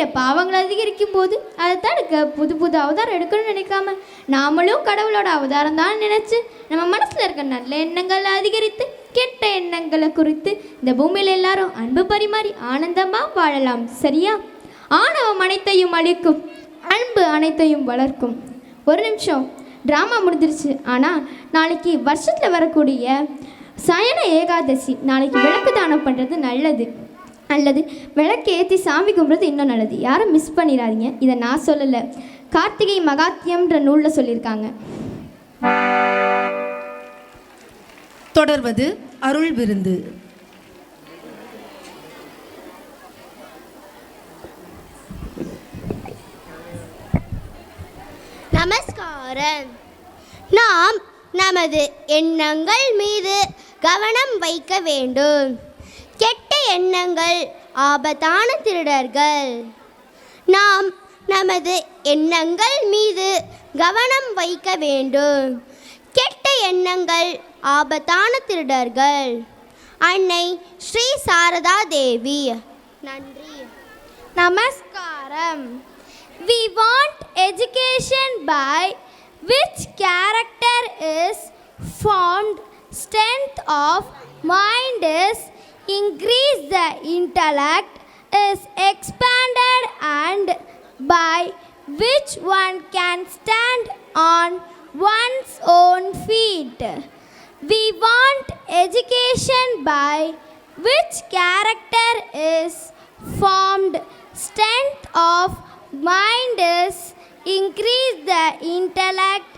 பூமியில் பாவங்கள் அதிகரிக்கும் போது அதை தடுக்க புது புது அவதாரம் எடுக்கணும்னு நினைக்காம நாமளும் கடவுளோட அவதாரம் தான் நினச்சி நம்ம மனசில் இருக்க நல்ல எண்ணங்களை அதிகரித்து கெட்ட எண்ணங்களை குறித்து இந்த பூமியில் எல்லாரும் அன்பு பரிமாறி ஆனந்தமாக வாழலாம். சரியா? ஆணவம் அனைத்தையும் அழிக்கும், அன்பு அனைத்தையும் வளர்க்கும். ஒரு நிமிஷம், ட்ராமா முடிஞ்சிருச்சு. ஆனால் நாளைக்கு வருஷத்தில் வரக்கூடிய சயன ஏகாதசி, நாளைக்கு விளக்கு தானம் பண்ணுறது நல்லது. விளக்கு ஏற்றி சாமி கும்பிட்றது இன்னும் நல்லது. யாரும் மிஸ் பண்ணிடாதீங்க. இதை நான் சொல்லலை, கார்த்திகை மகாத்யம்ன்ற நூலில் சொல்லியிருக்காங்க. தொடர்வது அருள் விருந்து. நமஸ்காரம். நாம் நமது எண்ணங்கள் மீது கவனம் வைக்க வேண்டும். கெட்ட எண்ணங்கள் ஆபத்தான திருடர்கள். நாம் நமது எண்ணங்கள் மீது கவனம் வைக்க வேண்டும். கெட்ட எண்ணங்கள் ஆபத்தான திருடர்கள். அன்னை ஸ்ரீ சாரதா தேவி. நன்றி. நமஸ்காரம். We want education by which character is formed, strength of mind is increased, the intellect is expanded, and by which one can stand on one's own feet. We want education by which character is formed, strength of mind is increased, the intellect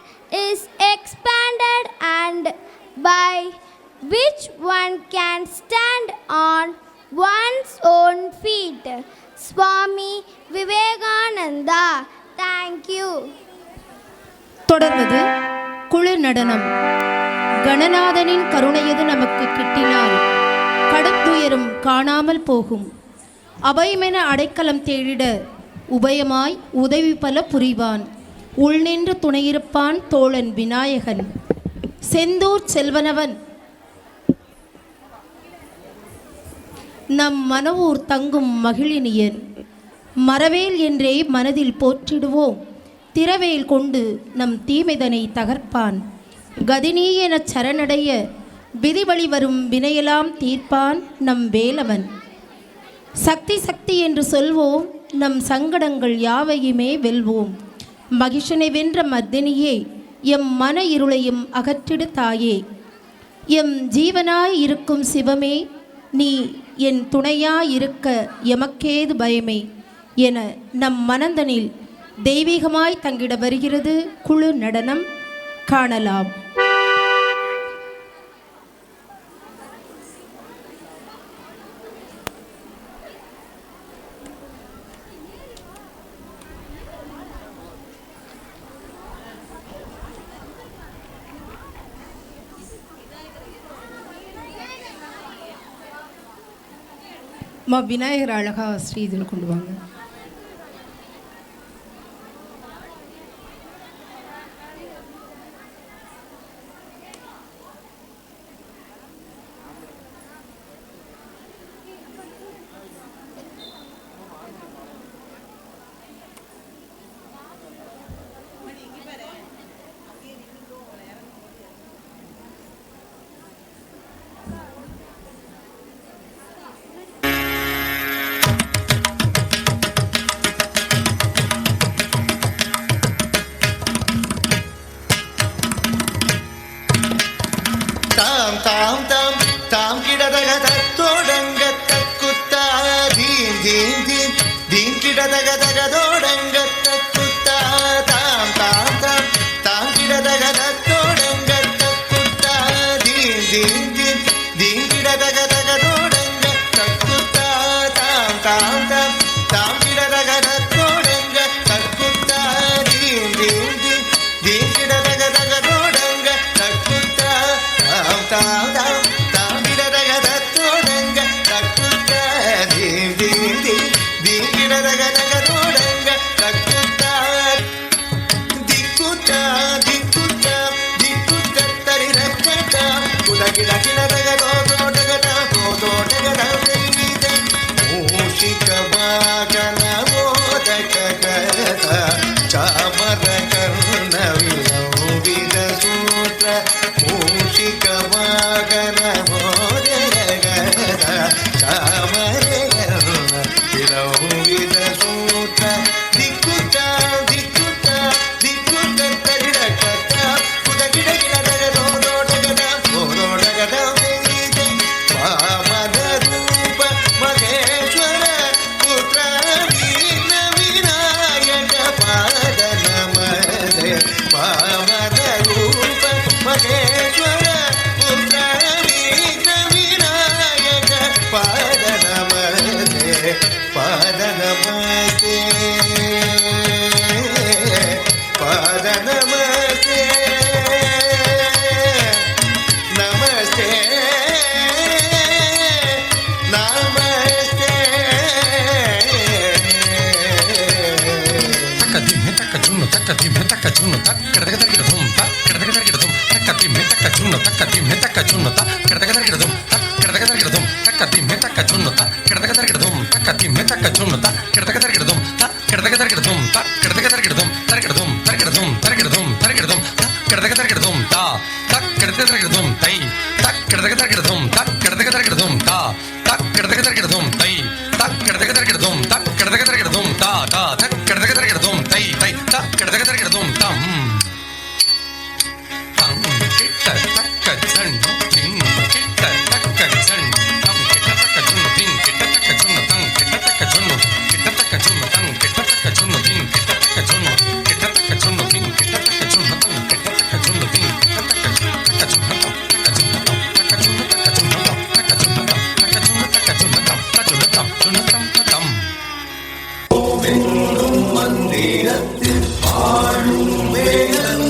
is expanded, and by which one can stand on one's own feet. Swami Vivekananda. Thank you. தொடர்வது குழு நடனம். கணநாதனின் கருணையது நமக்கு கிட்டினால் கடத்துயரும் காணாமல் போகும். அபயமென அடைக்கலம் தேடிட உபயமாய் உதவி பல புரிவான். உள்நின்று துணையிருப்பான் தோழன் விநாயகன். செந்தூர் செல்வனவன் நம் மனவூர் தங்கும் மகிழினியன். மரவேல் என்றே மனதில் போற்றிடுவோம். திரவேல் கொண்டு நம் தீமைதனை தகர்ப்பான். கதினி என சரணடைய விதிவழி வரும் வினையெல்லாம் தீர்ப்பான் நம் வேலவன். சக்தி சக்தி என்று சொல்வோம், நம் சங்கடங்கள் யாவையுமே வெல்வோம். மகிஷனை வென்ற மர்தினியே, எம் மன இருளையும் அகற்றிடு தாயே. எம் ஜீவனாய் இருக்கும் சிவமே, நீ என் துணையாயிருக்க எமக்கேது பயமே என நம் மனந்தனில் தெய்வீகமாய் தங்கிட வருகிறது குழு நடனம். காணலாம். விநாயகர் அழகா ஸ்ரீ இதில் கொண்டு வாங்க. தாம் தாம் தாம் தாம் கிடதக தத்தோடங்க தக்குத்தா தீம் தீம் தீம் தீம் கிடதக தகதோடங்க தக்குத்தா தாம் தாம் தாம் தாம் கிடதக தத்தோடங்க தக்குத்தா தீம் தீம் தீம் தீம் கிடதக தகதோடங்க தக்குத்தா தாம் தாம் தாம் தாம் கிடதக தத்தோடங்க தக்குத்தா தீம் தீம் தீம் தீம் கிடதக தகதோடங்க தக்குத்தா தாம் தாம் தாம் கிடதக தத்தோடங்க தக்குத்தா தீம் தீம் தீம் தீம் கிடதக தகதோடங்க தக்குத்தா திக்குத்தா திக்குத்தா திக்குத்தா தரிரக்கத்தா உலகில கிடதக தோதோடகதா தோதோடகதா தெய்வீத மூஷிக வாகனவோ சுண்ணு தக்கடதக தர்கிடதும் தக்கடதக தர்கிடதும் தக்கத்தி மெத்தக்க சுண்ணு தக்கத்தி மெத்தக்க சுண்ணு தக்கடதக தர்கிடதும் தக்கடதக தர்கிடதும் தக்கத்தி மெத்தக்க சுண்ணு தக்கடதக தர்கிடதும் தக்கத்தி மெத்தக்க சுண்ணு தக்கடதக தர்கிடதும் தக்கடதக தர்கிடதும் தக்கடதக தர்கிடதும் தர்கிடதும் தர்கிடதும் தர்கிடதும் தர்கிடதும் தக்கடதக தர்கிடதும் தா தக்கடதக தர்கிடதும் தை தக்கடதக தர்கிடதும் தக்கடதக தர்கிடதும் தா தக்கடதக தர்கிடதும் தை தக்கடதக தர்கிடதும் தக்கடதக தர்கிடதும் தா தா தக்கடதக தர்கிடதும் தை தை தக்கடதக தர்கிடதும் தம் தம் கிட்ட தக்க ஜன் திங் கிட்ட தக்க ஜன் தம் கிட்ட தக்க ஜுன்னு திங் கிட்ட தக்க ஜுன்னு தங் கிட்ட தக்க ஜுன்னு கிட்ட தக்க ஜுன்னு தங் கிட்ட தக்க ஜுன்னு திங் கிட்ட தக்க ஜுன்னு கிட்ட தக்க ஜுன்னு திங் கிட்ட தக்க ஜுன்னு தங் கிட்ட தக்க ஜுன்னு திங் கிட்ட தக்க ஜுன்னு தக்க ஜுன்னு தம் தக்க ஜுன்னு தம் தக்க ஜுன்னு தக்க ஜுன்னு தம் தக்க ஜுன்னு தம் தக்க ஜுன்னு தக்க ஜுன்னு தம் தக்க ஜுன்னு தம் ஜுன்னு தம் தம் ஓவென்றும் மந்திரத்தில் ஆளும் வேலன்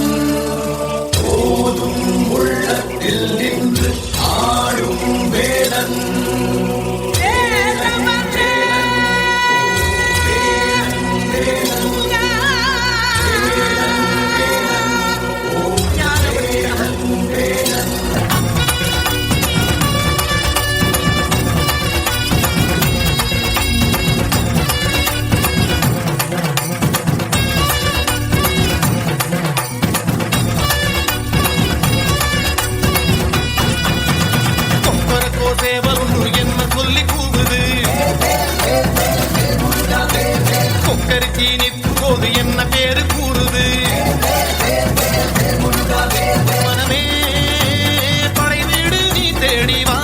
போதும் உள்ளத்தில் நின்று ஆளும் வேலன் தேவருன்னு என்ன சொல்லி கூவுது கொக்கரிச்சி நிற்கும் போது என்ன பேரு கூறுது மனமே படை வீடு நீ தேடி வா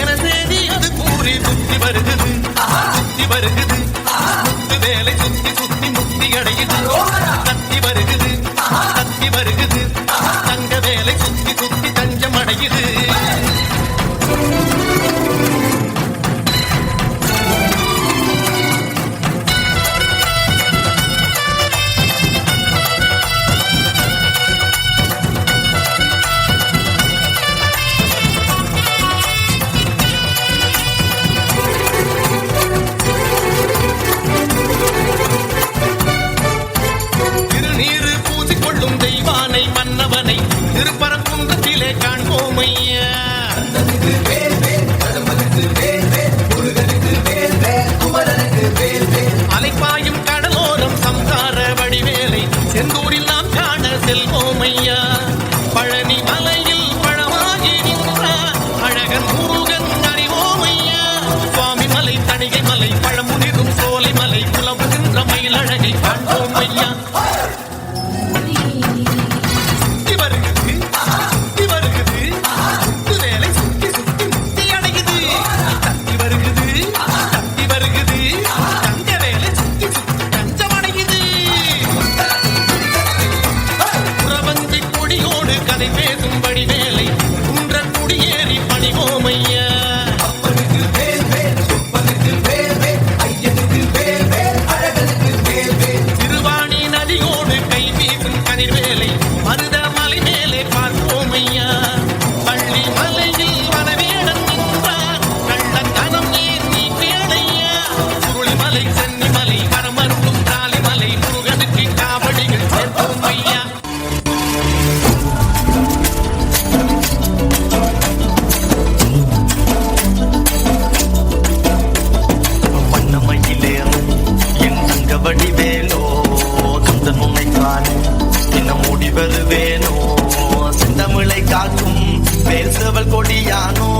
என செய்தி அது கூறி சுத்தி வருகுது சுத்தி வருகுது முத்து வேலை சுத்தி சுத்தி முக்தி அடையுது கத்தி வருகுது கத்தி வருகுது தங்க வேலை சுத்தி சுத்தி தஞ்சம் அடையுது திருநீறு பூசிக்கொள்ளும் தெய்வானை மன்னவனை திருப்பரங்குன்றத்திலே காண்போமையா அலைப்பாயும் கடலோரம் சம்சார வடிவேலை செந்தூரில் நாம் காண செல்வோமையா பழனி மலையில் பழமாகி நின்றார் அழகன் முருகன் அறிவோமையா சுவாமி மலை தணிகை மலை பழமுனிரும் சோலை மலை புலவுகின்ற மயில் அழகை காண்போமையா சுத்தி வருகிறது சுத்தி வருகிறது சுத்து வேலை சுத்தி சுத்தி முக்தி அடையுது தத்தி வருகிறது தத்தி வருகிறது தங்க வேலை சுத்தி சுத்தி தஞ்சம் அடையுது புறவஞ்சி கொடியோடு கதை பேசும்படி வேலை குன்ற குடியேறி பணிவோமையா திருவாணி நதியோடு கை வீசும் கதிர்வேலை மருத மலை மேலே பார்ப்போமையா பள்ளி மலையில் வனவேடன் நின்றார் கள்ளத்தனம் ஏன் நீ கேளையா சுருளிமலை சென்னிமலை வரமருளும் தாலிமலை முருகனுக்கு காவடிகள் சேர்ப்போமையா வண்ணமயிலேறும் என் தங்க வடிவேலோ கந்தன் உன்னை காண இன்னும் முடி வருவேனோ செந்தமிழை காக்கும் பேசவள் கொடியானோ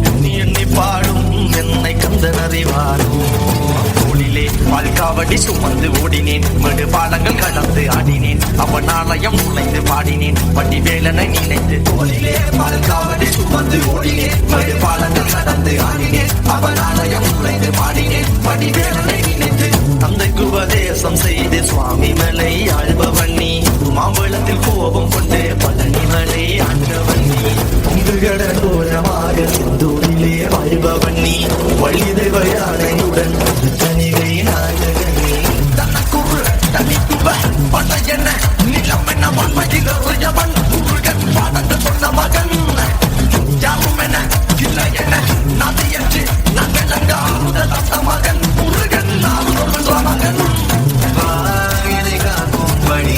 எண்ணி எண்ணி பாடும் என்னை கந்தன் அறிவானோ தோளிலே பால்காவடி சுமந்து ஓடினேன் மடு பாடங்கள் கடந்து ஆடினேன் அவன் ஆலயம் நுழைந்து பாடினேன் வடிவேலனை நினைத்து தோளிலே பால்காவடி சுமந்து ஓடினேன் மடு பாடங்கள் கடந்து ஆடினேன் அவன் ஆலயம் நுழைந்து பாடினேன் வடிவேலனை நினைத்து தந்தைக்கு உபதேசம் செய்து சுவாமி மலை ஆழ்பவன் நீ மாம்பழத்தில் கோபம் கொண்டு பழனி மலை ஆண்டவன் நீ உங்குகட கோலமாக சிந்தூரிலே வாழ்பவன் நீ வழி தேவையானையுடன் தனிகை நாயகனே தனக்குரு தனிக்குவ பண என்ன நிலம் என்ன வன்மையில் அறியவன் முருகன் பாடங்கள் சொன்ன மகன் யாரும் என இல்லை என நதியன்று நங்கலங்காத தத்த மகன் முருகன் நான் மகன் காக்கும் வழி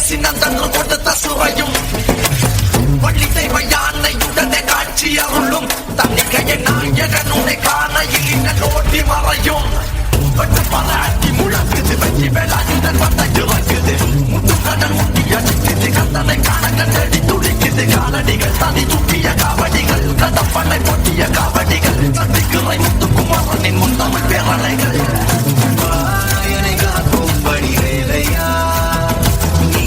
சின்னந்தன்று கொடுத்த சுவையும் வள்ளி தெய்வ யானையுடனே காட்சி அருளும் தன்னிகைய நாயகன் உன்னை காண இல்ல நோட்டி மறையும் பாராட்டி முழங்குது வெற்றி வேளாயுடன் வந்த இறக்குது முட்டுக்கடல் முட்டி அடிக்குது கந்தனை காண கண்டடி துடிக்குது காலடிகள் தனி துட்டிய காவடிகள் கதப்பண்ணை பொட்டிய காவடிகள் சந்திக்குறை முத்துக்குமாரனின் முத்தமிழ் பேரலைகள் காக்கும் படி வேலையா நீ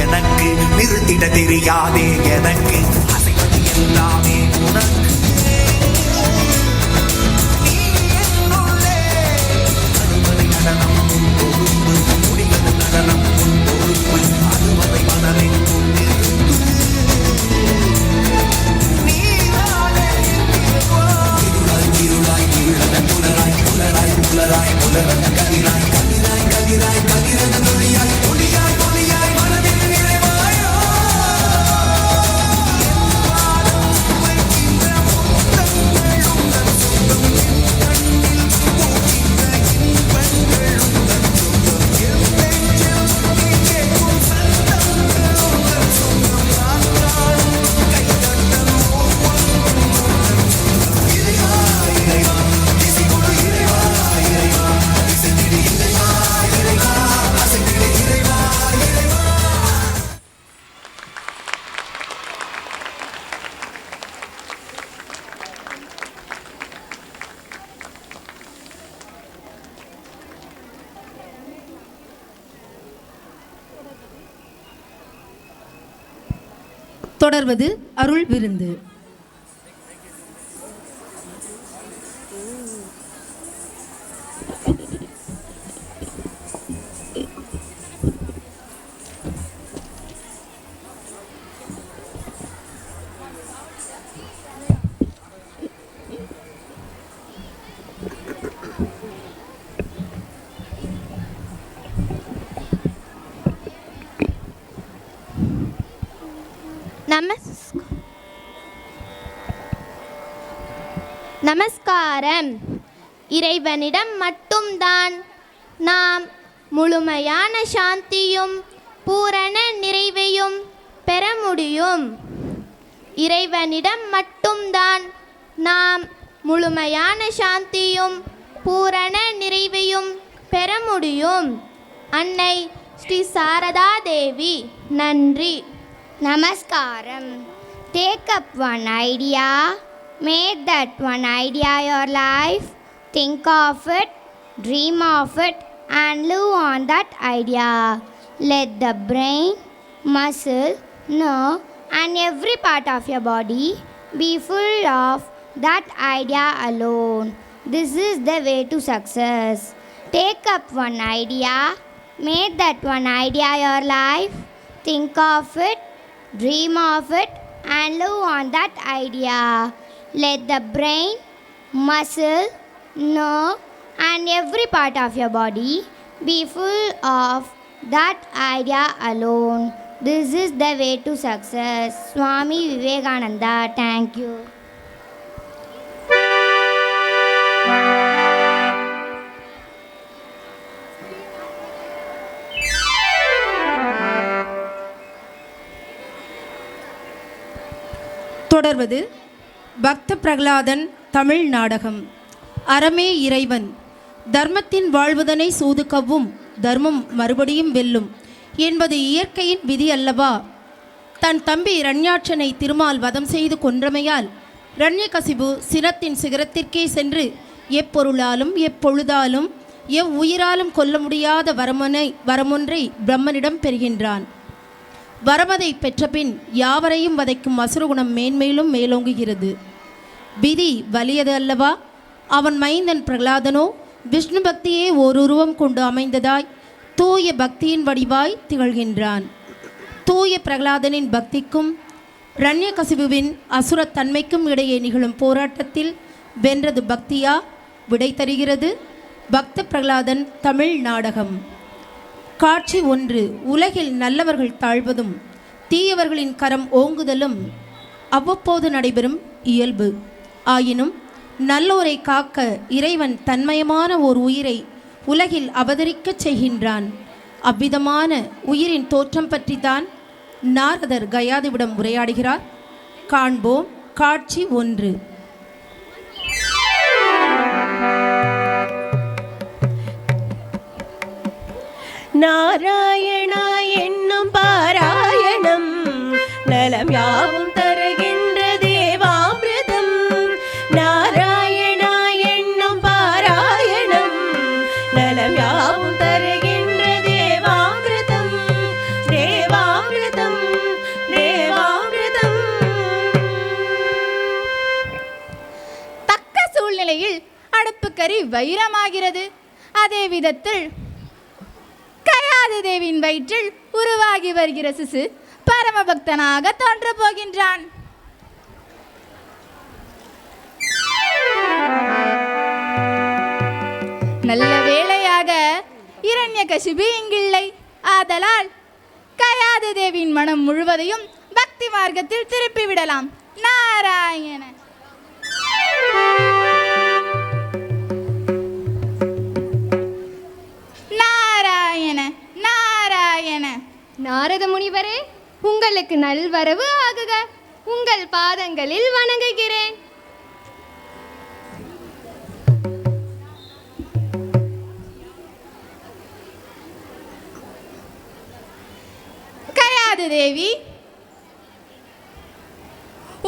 எனக்கு நிறுத்திட தெரியாதே எனக்கு அசைவது எல்லாமே உனக்கு நீ என்னுள்ளே அறுவடை நடனம் உன் பொறுப்பு முடிவது நடனம் உன் பொறுப்பு அறுவடை மனதின் பொறுப்பு நீதானே இருளாய் இருளாய் இருளதன் புலராய் புலராய் புலராய் புலரத கதிராய் கதிராய் கதிராய் கதிரத நொழியாய் ஒளியாய் ஒளியாய் மனதில் நிறைவாயோ வைக்கின்ற முத்தங்கள் உங்கள் சொந்தம் என் கண்ணில் பூக்கின்ற இன்பங்கள் உங்கள் சொந்தம் என் நெஞ்சில் நீ கேட்கும் சத்தங்கள் உங்கள் சொந்தம் நான் காணும் கைதட்டல் ஒவ்வொன்றும் உங்கள் சொந்தம் இறைவா இறைவா இசை கொடு இறைவா இறைவா இசைந்திடு இறைவா இறைவா அசைந்திடு இறைவா இறைவா. தொடர்வது அருள் விருந்து. நமஸ்காரம். இறைவனிடம் மட்டும்தான் நாம் முழுமையான சாந்தியும் பூரண நிறைவையும் பெற முடியும். இறைவனிடம் மட்டும்தான் நாம் முழுமையான சாந்தியும் பூரண நிறைவையும் பெற முடியும். அன்னை ஸ்ரீ சாரதா தேவி. நன்றி. Namaskaram. Take up one idea, make that one idea your life, think of it, dream of it, and live on that idea. Let the brain, muscle, nerve, and every part of your body be full of that idea alone. This is the way to success. Take up one idea, make that one idea your life, think of it, dream of it, and live on that idea. Let the brain, muscle, nerve, and every part of your body be full of that idea alone. This is the way to success. Swami Vivekananda. Thank you. தொடர்வது பக்த பிரகலாதன் தமிழ் நாடகம். அறமே இறைவன், தர்மத்தின் வாழ்வதனை சூது கவ்வும், தர்மம் மறுபடியும் வெல்லும் என்பது இயற்கையின் விதி அல்லவா? தன் தம்பி இரண்யாட்சனை திருமால் வதம் செய்து கொன்றமையால் இரண்யகசிபு சினத்தின் சிகரத்திற்கே சென்று எப்பொருளாலும் எப்பொழுதாலும் எவ்வுயிராலும் கொல்ல முடியாத வரமொன்றை பிரம்மனிடம் பெறுகின்றான். வரமதை பெற்றபின் யாவரையும் வதைக்கும் அசுரகுணம் மேன்மேலும் மேலோங்குகிறது. விதி வலியது அல்லவா? அவன் மைந்தன் பிரகலாதனோ விஷ்ணு பக்தியே ஓருருவம் கொண்டு அமைந்ததாய் தூய பக்தியின் வடிவாய் திகழ்கின்றான். தூய பிரகலாதனின் பக்திக்கும் இரண்யகசிபுவின் அசுரத்தன்மைக்கும் இடையே நிகழும் போராட்டத்தில் வென்றது பக்தியா? விடை தருகிறது பக்த பிரகலாதன் தமிழ் நாடகம். காட்சி 1. உலகில் நல்லவர்கள் தாழ்வதும் தீயவர்களின் கரம் ஓங்குதலும் அவ்வப்போது நடைபெறும் இயல்பு. ஆயினும் நல்லோரை காக்க இறைவன் தன்மயமான ஓர் உயிரை உலகில் அவதரிக்கச் செய்கின்றான். அவ்விதமான உயிரின் தோற்றம் பற்றித்தான் நாரதர் கயாதிவிடம் உரையாடுகிறார். காண்போம். காட்சி 1. நாராயணா என்னும் பாராயணம் நலம் யாவும் தருகின்ற தேவாமிர்தம். நாராயணா என்னும் பாராயணம் நலம் யாவும் தருகின்ற தேவாமிர்தம். தேவாமிர்தம் வைரமாகிறது. அதே விதத்தில் கயாது தேவியின் வயிற்றில் உருவாகி வருகிற சிசு பரமபக்தனாக தோன்றப் போகின்றான். நல்ல வேளையாக இரண்யகசிபு இங்கில்லை. ஆதலால் கயாது தேவியின் மனம் முழுவதையும் பக்தி மார்க்கத்தில் திருப்பி விடலாம். நாராயண நாராயண நாராயண. நாரத முனிவரே, உங்களுக்கு நல்வரவு ஆகுக. உங்கள் பாதங்களில் வணங்குகிறேன். கயாது தேவி,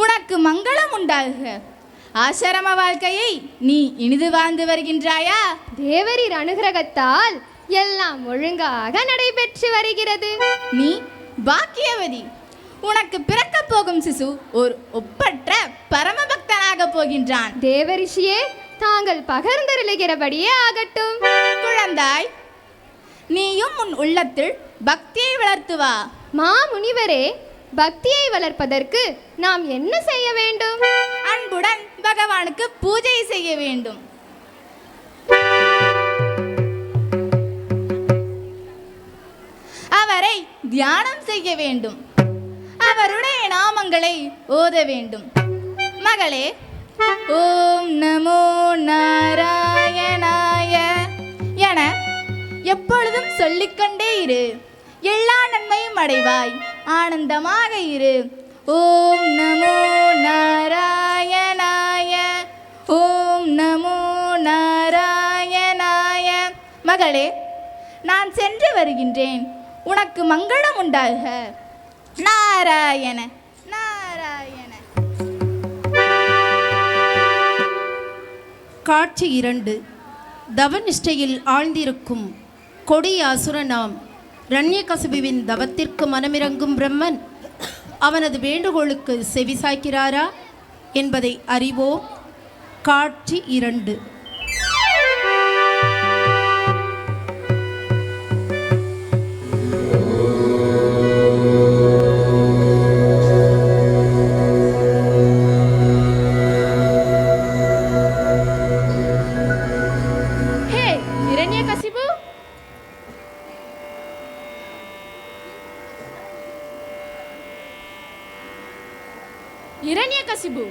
உனக்கு மங்களம் உண்டாகுக. ஆசிரம வாழ்க்கையை நீ இனிது வாழ்ந்து வருகின்றாயா? தேவரின் அனுகிரகத்தால் எல்லாம் ஒழுங்காக நடைபெற்று வருகிறது. நீ பாக்கியவதி. உனக்கு பிறக்க போகும் சிசு ஒரு ஒப்பற்ற பரமபக்தனாக போகின்றான். தேவரிஷியே, தாங்கள் பகர்ந்தருளுகிறபடியே ஆகட்டும். குழந்தாய், நீயும் உன் உள்ளத்தில் பக்தியை வளர்த்து வா. மா முனிவரே, பக்தியை வளர்ப்பதற்கு நாம் என்ன செய்ய வேண்டும்? அன்புடன் பகவானுக்கு பூஜை செய்ய வேண்டும். அவரை தியானம் செய்ய வேண்டும். அவருடைய நாமங்களை ஓத வேண்டும். மகளே, ஓம் நமோ நாராயணாய என எப்பொழுதும் சொல்லிக்கொண்டே இரு. எல்லா நன்மையும் அடைவாய். ஆனந்தமாக இரு. ஓம் நமோ நாராயணாய, ஓம் நமோ நாராயணாய. மகளே, நான் சென்று வருகின்றேன். உனக்கு மங்களம் உண்டாகுக. நாராயண நாராயண. காட்சி 2. தவநிஷ்டையில் ஆழ்ந்திருக்கும் கொடிய அசுரனாம் இரண்யகசிபுவின் தவத்திற்கு மனமிறங்கும் பிரம்மன் அவனது வேண்டுகோளுக்கு செவிசாய்க்கிறாரா என்பதை அறிவோம். காட்சி 2. இரண்யகசிபு,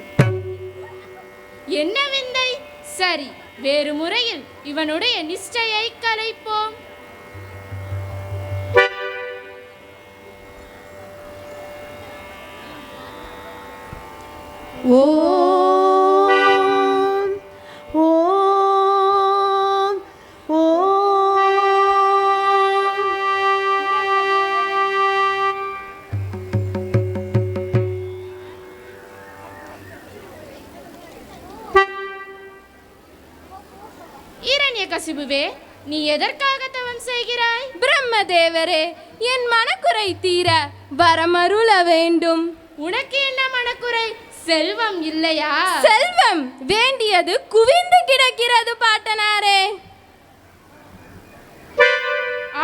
என்ன விந்தை! சரி, வேறு முறையில் இவனுடைய நிஷ்டையை கலைப்போம். ஓம் ஓம் ஓம். இரண்யகசிபுவே, நீ எதற்காக தவம் செய்கிறாய்? பிரம்மதேவரே, என் மனக்குறை தீர வரமருள வேண்டும். உனக்கு என்ன மனக்குறை? செல்வம் இல்லையா? செல்வம் வேண்டியது குவிந்து கிடக்கிறது பாட்டனாரே.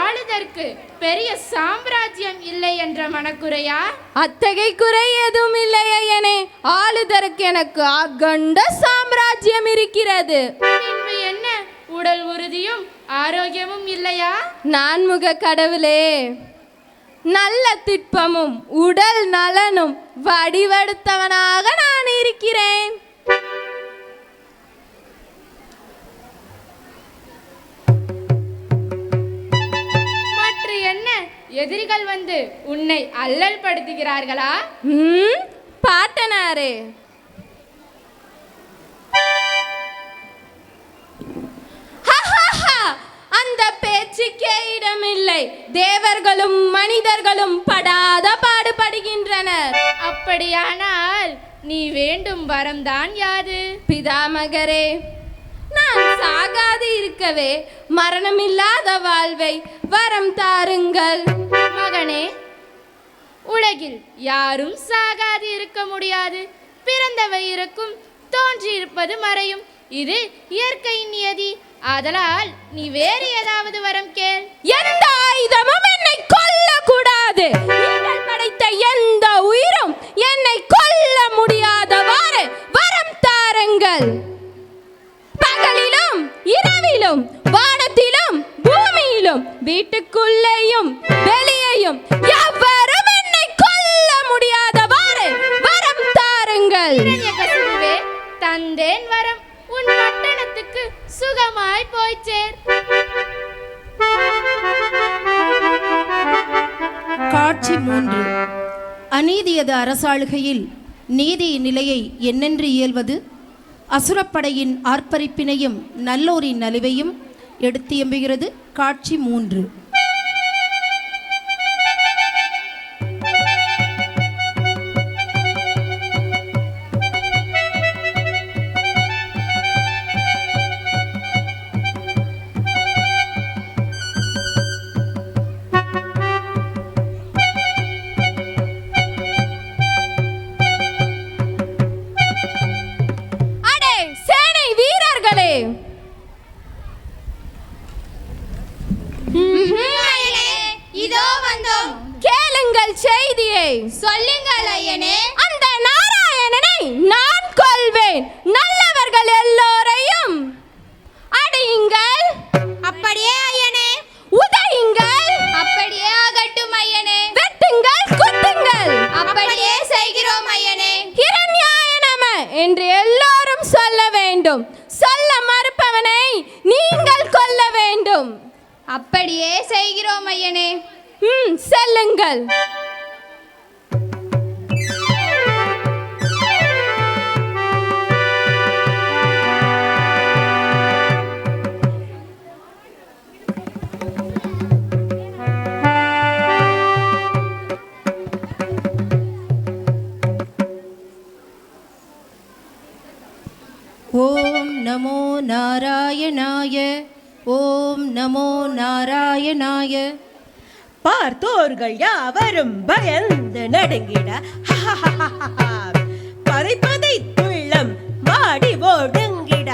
ஆளுதற்கு பெரிய சாம்ராஜ்யம் இல்லை என்ற மனக்குறையா? அத்தகைய குறை எதுவும் இல்லை ஐயனே. ஆளுதற்கு எனக்கு அகண்ட சாம்ராஜ்யம் இருக்கிறது. பின்பு என்ன, உடல் உறுதியும் ஆரோக்கியமும் இல்லையா? நான்முக கடவுளே, நல்ல திட்பமும் உடல் நலனும் வடிவெடுத்தவனாக நான் இருக்கிறேன். மற்ற என்ன, எதிரிகள் வந்து உன்னை அல்லல் படுத்துகிறார்களா? பாட்டனாரே, அந்த பேச்சுக்கே இடமில்லை. தேவர்களும் மனிதர்களும் படாத பாடுபடுகின்றனர். அப்படியானால் நீ வேண்டும் வரம்தான் யாது? பிதாமகரே, நான் சாகாது இருக்கவே மரணமில்லாத வாழ்வை வரம் தாருங்கள். மகனே, உலகில் யாரும் சாகாது இருக்க முடியாது. பிறந்தவை இருக்கும், தோன்றியிருப்பது மறையும். இது இயற்கையின் நியதி. ஆதலால் நீ வேறு ஏதாவது வரம் கேள். எந்த ஆயுதமும் என்னை கொல்லக்கூடாது. நீங்கள் படைத்த எந்த உயிரும் என்னை கொல்ல முடியாதவாறு வரம் தாருங்கள். பகலிலும் இரவிலும் வானத்திலும் பூமியிலும் வீட்டுக்குள்ளேயும் வெளியேயும் எவரும் என்னை கொல்ல முடியாதவாறு வரம் தாருங்கள். இரண்யகசிபுவே, தந்தேன் வரம். உன் பட்டணத்துக்கு சுகமாய் போய் சேர். காட்சி 3. அநீதியது அரசாளுகையில் நீதியின் நிலையை என்னென்று இயல்வது? அசுரப்படையின் ஆர்ப்பரிப்பினையும் நல்லோரின் நலிவையும் எடுத்து எம்புகிறது. காட்சி 3. அடே சேனை வீரர்களே, இதோ வந்தோம். கேளுங்கள் செய்தியை. சொல்லுங்கள் ஐயனே. அந்த நாராயணனை நான் கொல்வேன். நல்லவர்கள் எல்லோரையும் அடியுங்கள். அப்படியே ஐயனே. உதையுங்கள். அப்படியே ஆகட்டும் ஐயனே. வெட்டுங்கள், குத்துங்கள். அப்படியே செய்கிறோம் ஐயனே. இரண்யாய நம என்று எல்லோரும் சொல்ல வேண்டும். சொல்ல மறுப்பவனை நீங்கள் கொல்ல வேண்டும். அப்படியே செய்கிறோம் ஐயனே. செல்லுங்கள். ஓம் நமோ நாராயணாய. ஓம் நமோ நாராயணாய. பார்த்தோர்கள் யாவரும் பயந்து நடுங்கிட பதைப்பதை துள்ளம் வாடி ஓடுங்கிட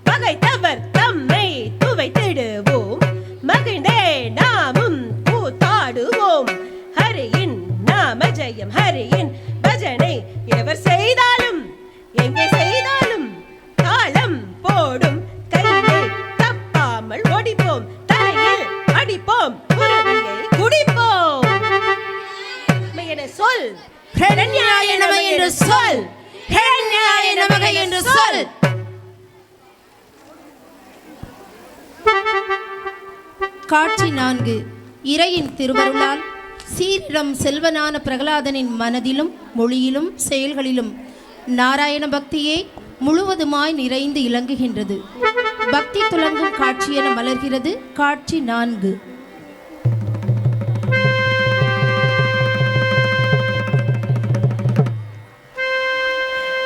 பகைத்தவர் தம்மை துவைத்திடுவோம். மகிழ்ந்தே நாமும் கூத்தாடுவோம். ஹரியின் நாம ஜெயம், ஹரியின் பஜனை எவர் செய்தாலும் எங்கே செய்தாலும் தாளம் போடும். கையில் தப்பாமல் ஓடிப்போம், தலையில் அடிப்போம், குருதியை குடிப்போம். என சொல், ஹிரண்யாய நமக என்று சொல், ஹிரண்யாய நமக என்று சொல். காட்சி 4. இறையின் திருவருளால் சீரிடம் செல்வனான பிரகலாதனின் மனதிலும் மொழியிலும் செயல்களிலும் நாராயண பக்தியே முழுவதுமாய் நிறைந்து இலங்குகின்றது. பக்தி துலங்கும் காட்சியென மலர்கிறது. காட்சி 4.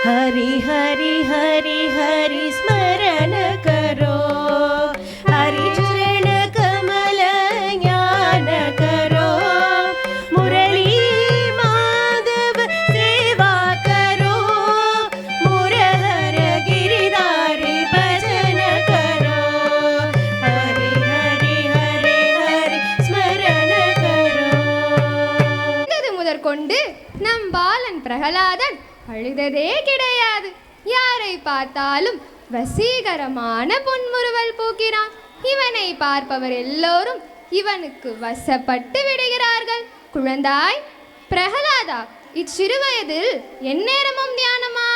हरि हरि हरि हरि स्मरण करो, हरि चरण कमल ज्ञान करो. मुरली माधव सेवा करो, मुरहर गिरिधारी भजन करो. हरि हरि हरि हरि स्मरण करो. முதற்கொண்டு நம் பாலன் பிரகலாதன் அழுததே கிடையாது. யாரை பார்த்தாலும் வசீகரமான புன்முறுவல் பூக்கிறான். இவனை பார்ப்பவர் எல்லோரும் இவனுக்கு வசப்பட்டு விடுகிறார்கள். குழந்தாய் பிரகலாதா, இச்சிறு வயதில் எந்நேரமும் தியானமா?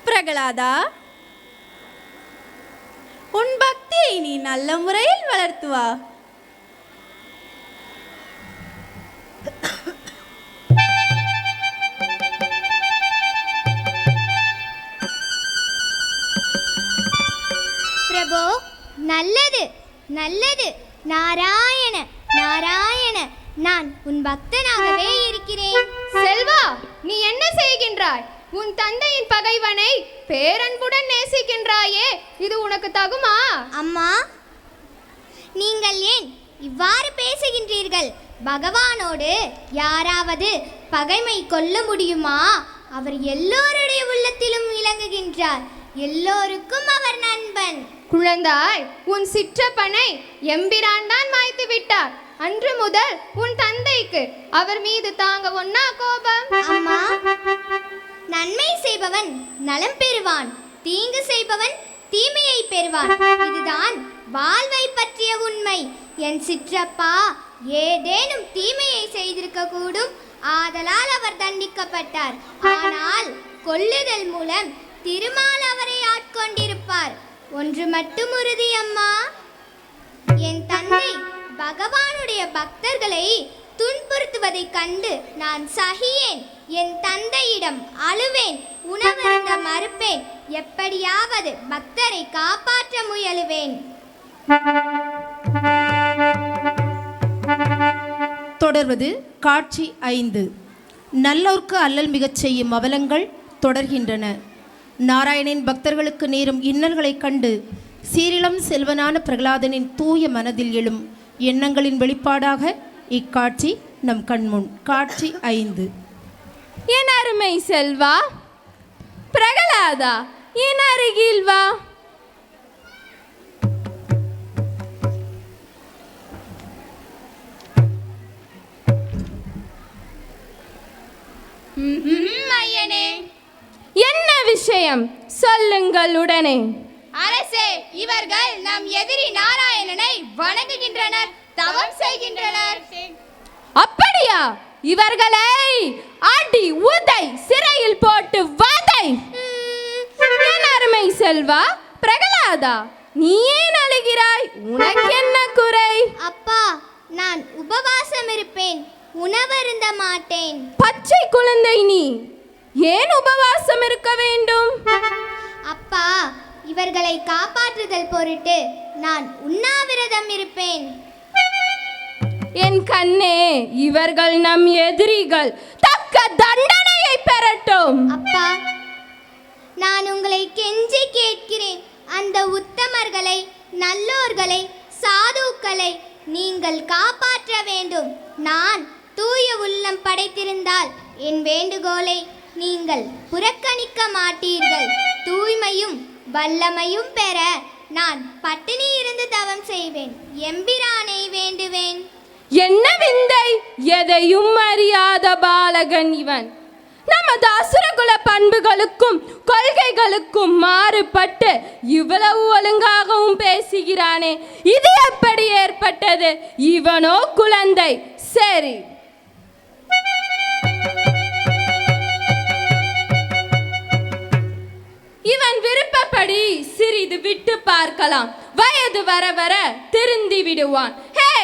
பிரகலாதா, உன் பக்தியை நீ நல்ல முறையில் வளர்த்து வா. பிரபு, நல்லது நல்லது. நாராயண நாராயண, நான் உன் பக்தனாகவே இருக்கிறேன். செல்வா, நீ என்ன செய்கின்றாய்? உன் தந்தையின் பகைவனை பேரன்புடன் நேசிக்கின்றாயே, இது உனக்கு தகுமா? அம்மா, நீங்கள் ஏன் இவ்வாறு பேசுகின்றீர்கள்? பகவானோடு யாராவது பகைமை கொள்ள முடியுமா? அவர் எல்லோருடைய உள்ளத்திலும் விளங்குகின்றார். எல்லோருக்கும் அவர் நண்பன். குழந்தாய், உன் சிற்றப்பனை எம்பிரான் தான் மாய்த்து விட்டார். அன்று முதல் உன் தந்தைக்கு அவர் மீது தாங்க ஒன்னா கோபம்? அம்மா, நன்மை செய்பவன் நலம் பெறுவான், தீங்கு செய்பவன் தீமையை பெறுவான். இதுதான் வாழ்வை பற்றிய உண்மை. என் சிற்றப்பா ஏதேனும் தீமையை செய்திருக்க கூடும், ஆதலால் அவர் தண்டிக்கப்பட்டார். ஆனால் கொல்லுதல் மூலம் திருமால் அவரை ஆட்கொண்டிருப்பார். ஒன்று மட்டும் உறுதி அம்மா, என் தந்தை பகவானுடைய பக்தர்களை துன்புறுத்துவதை கண்டு நான் சகியேன். என் தந்தையிடம் அழுவேன், உணவருந்த மறுப்பேன். எப்படியாவது பக்தரை காப்பாற்ற முயலுவேன். தொடர்வது காட்சி 5. நல்லோர்க்கு அல்லல் மிகச் செய்யும் அவலங்கள் தொடர்கின்றன. நாராயணின் பக்தர்களுக்கு நேரும் இன்னல்களைக் கண்டு சீரிளம் செல்வனான பிரகலாதனின் தூய மனதில் எழும் எண்ணங்களின் வெளிப்பாடாக இக்காட்சி நம் கண்முன். காட்சி 5. என் அருமை செல்வா, பிரகலாதா, என் அருகில் வா. ஐயனே, என்ன விஷயம் சொல்லுங்கள் உடனே. அரசே, இவர்கள் நம் எதிரி நாராயணனை வணங்குகின்றனர், தவம் செய்கின்றனர். அப்படியா? இவர்களை அடி உதை சிறையில் போட்டு வதை. என் அருமை செல்வா, பிரகலாதா, நீ ஏன் அழுகிறாய்? உனக்கு என்ன குறை? அப்பா, நான் உபவாசம் இருப்பேன், உணவருந்த மாட்டேன். பச்சை குழந்தை, நீ ஏன் உபவாசம் இருக்க வேண்டும்? அப்பா, இவர்களை காப்பாற்றுதல் பொருட்டு நான் உண்ணாவிரதம் இருப்பேன். என் கண்ணே, இவர்கள் நம் எதிரிகள், தக்க தண்டனையை பெறட்டும். அப்பா, நான் உங்களை கெஞ்சி கேட்கிறேன், அந்த உத்தமர்களை, நல்லோர்களை, சாதுக்களை நீங்கள் காப்பாற்ற வேண்டும். நான் தூய உள்ளம் படைத்திருந்தால் என் வேண்டுகோளை நீங்கள் புறக்கணிக்க மாட்டீர்கள். தூய்மையும் வல்லமையும் பெற நான் பட்டினி இருந்து தவம் செய்வேன், எம்பிரானை வேண்டுவேன். என்ன விந்தை! எதையும் அறியாத பாலகன் இவன். நமது அசுரகுல பண்புகளுக்கும் கொள்கைகளுக்கும் மாறுபட்டு இவ்வளவு ஒழுங்காகவும் பேசுகிறானே, இது எப்படி ஏற்பட்டது? இவனோ குழந்தை. சரி, இவன் விருப்பப்படி சிறிது விட்டு பார்க்கலாம். வயது வர வர திருந்தி விடுவான். ஹே,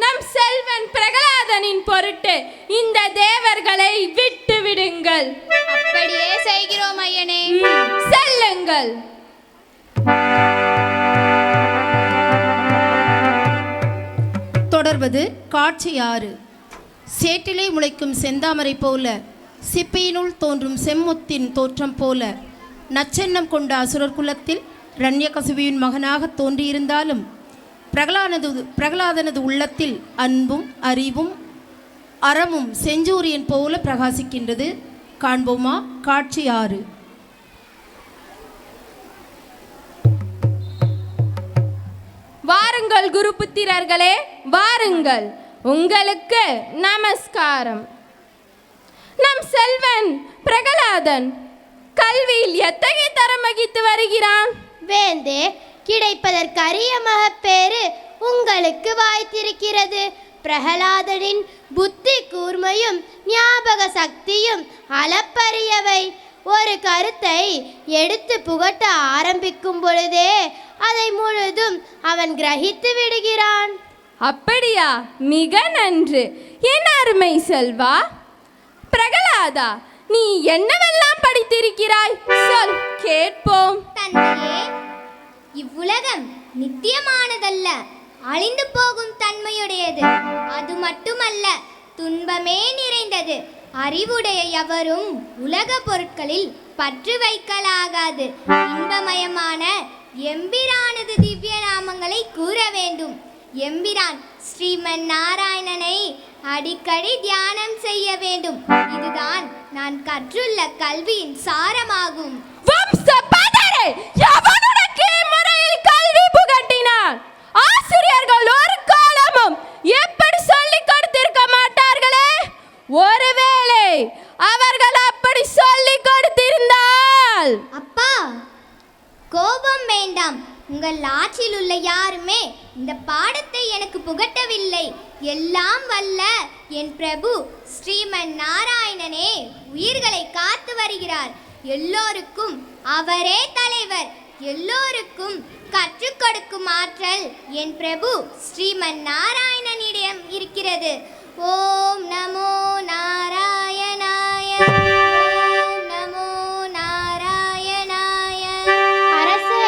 நம் செல்வன் பிரகலாதனின் பொருட்டு இந்த தேவர்களை விட்டு விடுங்கள். அப்படியே செய்கிறோம் ஐயனே. செல்லுங்கள். தொடர்வது காட்சி 6. சேற்றிலே முளைக்கும் செந்தாமரை போல, சிப்பியினுள் தோன்றும் செம்முத்தின் தோற்றம் போல, நச்செண்ணம் கொண்ட அசுரர் குலத்தில் இரண்யகசிபுவின் மகனாக தோன்றியிருந்தாலும் பிரகலாதனது உள்ளத்தில் அன்பும் அறிவும் அறமும் செஞ்சூரியன் போல பிரகாசிக்கின்றது. காண்போமா? காட்சி 6. வாருங்கள் குரு புத்திரர்களே, வாருங்கள். உங்களுக்கு நமஸ்காரம். நம் செல்வன் பிரகலாதன் கல்வியில் எத்தகைய தரம் வகித்து வருகிறான்? வேந்தே, கிடைப்பதற்கு அரிய மகப்பேறு உங்களுக்கு வாய்த்திருக்கிறது. பிரகலாதனின் புத்தி கூர்மையும் ஞாபக சக்தியும் அளப்பரியவை. ஒரு கருத்தை எடுத்து புகட்ட ஆரம்பிக்கும் பொழுதே அதை முழுதும் அவன் கிரகித்து விடுகிறான். அப்படியா? மிக நன்று என் அருமை செல்வா. பிரகலாதா, நீ என்னவெல்லாம் படித்திருக்கிறாய்? சொல் கேட்போம். தந்தையே, இவ்வுலகம் நித்தியமானதல்ல, அழிந்து போகும் தன்மையுடையது. அது மட்டுமல்ல, துன்பமே நிறைந்தது. அறிவுடைய எவரும் உலக பொருட்களில் பற்று வைக்கலாகாது. இன்பமயமான எம்பிரானது திவ்ய நாமங்களை கூற வேண்டும். எம்பிரான் ஸ்ரீமன் நாராயணனை அடிக்கடி தியானம் செய்ய வேண்டும். இதுதான் நான் கற்றுள்ள கல்வியின் சாரமாகும். கல்வி புகட்டினார். ஆசிரியர்கள் ஒரு காலமும் எப்படி சொல்லிக் கொடுத்திருக்க மாட்டார்களே. ஒருவேளை அவர்கள் அப்படி சொல்லிக் கொடுத்திருந்தால். அப்பா, கோபம் வேண்டாம். உங்கள் ஆட்சியில் உள்ள யாருமே இந்த பாடத்தை எனக்கு புகட்டவில்லை. எல்லாம் வல்ல என் பிரபு ஸ்ரீமன் நாராயணனே உயிர்களை காத்து வருகிறார். எல்லோருக்கும் அவரே தலைவர். எல்லோருக்கும் கற்றுக் கொடுக்கும் ஆற்றல் என் பிரபு ஸ்ரீமன் நாராயணனிடம் இருக்கிறது. ஓம் நமோ நாராயணாய. ஓம் நமோ நாராயணாய. அரசே,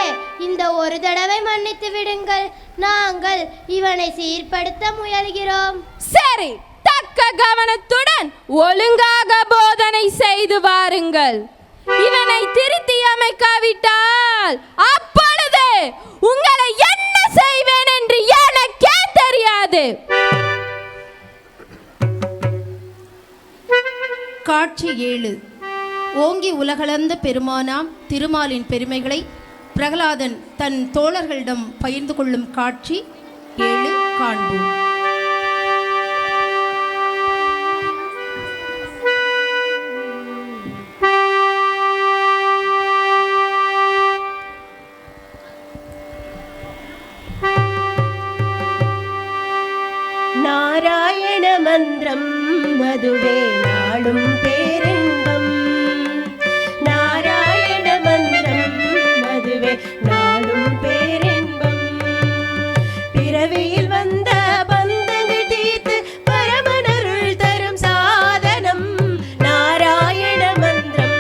இந்த ஒரு தடவை மன்னித்து விடுங்கள். நாங்கள் இவனை சீர்படுத்த முயல்கிறோம். சரி, தக்க கவனத்துடன் ஒழுங்காக போதனை செய்து வாருங்கள். இவனை திருத்தி அமைக்காவிட்டால் அப்பொழுது உங்களை என்ன செய்வேன் என்று எனக்கே தெரியாது. காட்சி 7. ஓங்கி உலகளந்த பெருமானாம் திருமாலின் பெருமைகளை பிரகலாதன் தன் தோழர்களிடம் பகிர்ந்து கொள்ளும் காட்சி 7 காண்போம். நாராயண மந்திரம் அதுவே நாளும் பேரின்பம். நாராயண மந்திரம் அதுவே நாளும் பேரின்பம். பிறவியில் வந்த பந்தங்கள் தீர்த்து பரமனருள் தரும் சாதனம். நாராயண மந்திரம்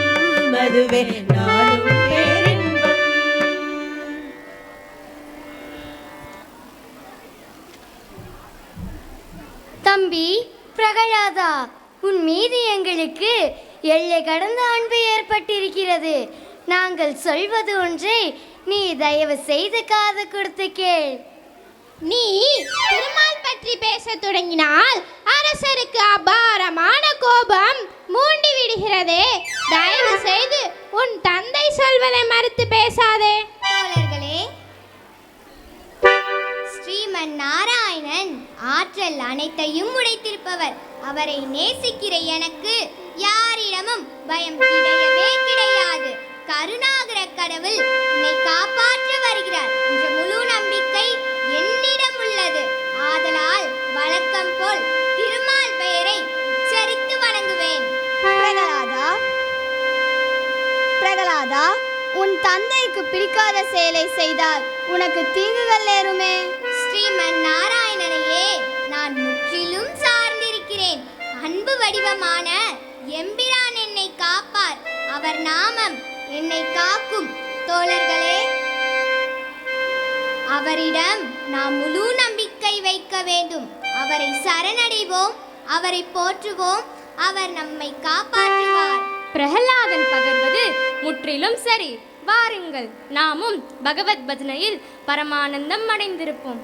அதுவே நாளும் பேரின்பம். தம்பி பிரகலாதா, உன் மீது எங்களுக்கு எல்லை கடந்த அன்பு ஏற்பட்டிருக்கிறது. நாங்கள் சொல்வது ஒன்றை நீ தயவு செய்து காது கொடுத்து கேள். நீ திருமால் பற்றி பேச தொடங்கினால் அரசருக்கு அபாரமான கோபம் மூண்டி விடுகிறதே. தயவு செய்து உன் தந்தை சொல்வதை மறுத்து பேசாதே. தோழர்களே, ஸ்ரீமன் நாராயணன் ஆற்றல் அனைத்தையும் உடைத்திருப்பவர். அவரை நேசிக்கிற எனக்கு யாரிடமும் பயம் கிடையவே கிடையாது. கருணாகர கடவுள் என்னை காப்பாற்ற வருகிறார் என்ற முழு நம்பிக்கை என்னிடம் உள்ளது. ஆதலால் வழக்கம் போல் திருமால் பெயரை உச்சரித்து வணங்குவேன். பிரகலாதா, உன் தந்தைக்கு பிடிக்காத செயலை செய்தால் உனக்கு தீங்குகள் நேருமே. ஸ்ரீமன் நாராயணனையே நான் முற்றிலும் சார்ந்திருக்கிறேன். அன்பு வடிவமான எம்பிரான் என்னை காப்பார். அவர் நாமம் என்னை காக்கும். தோழர்களே, அவரிடம் நாம் முழு நம்பிக்கை வைக்க வேண்டும். அவரை சரணடைவோம், அவரை போற்றுவோம். அவர் நம்மை காப்பாற்றுவார். பிரகலாதன் பகர்வது முற்றிலும் சரி. வாருங்கள், நாமும் பகவத் பஜனையில் பரமானந்தம் அடைந்திருப்போம்.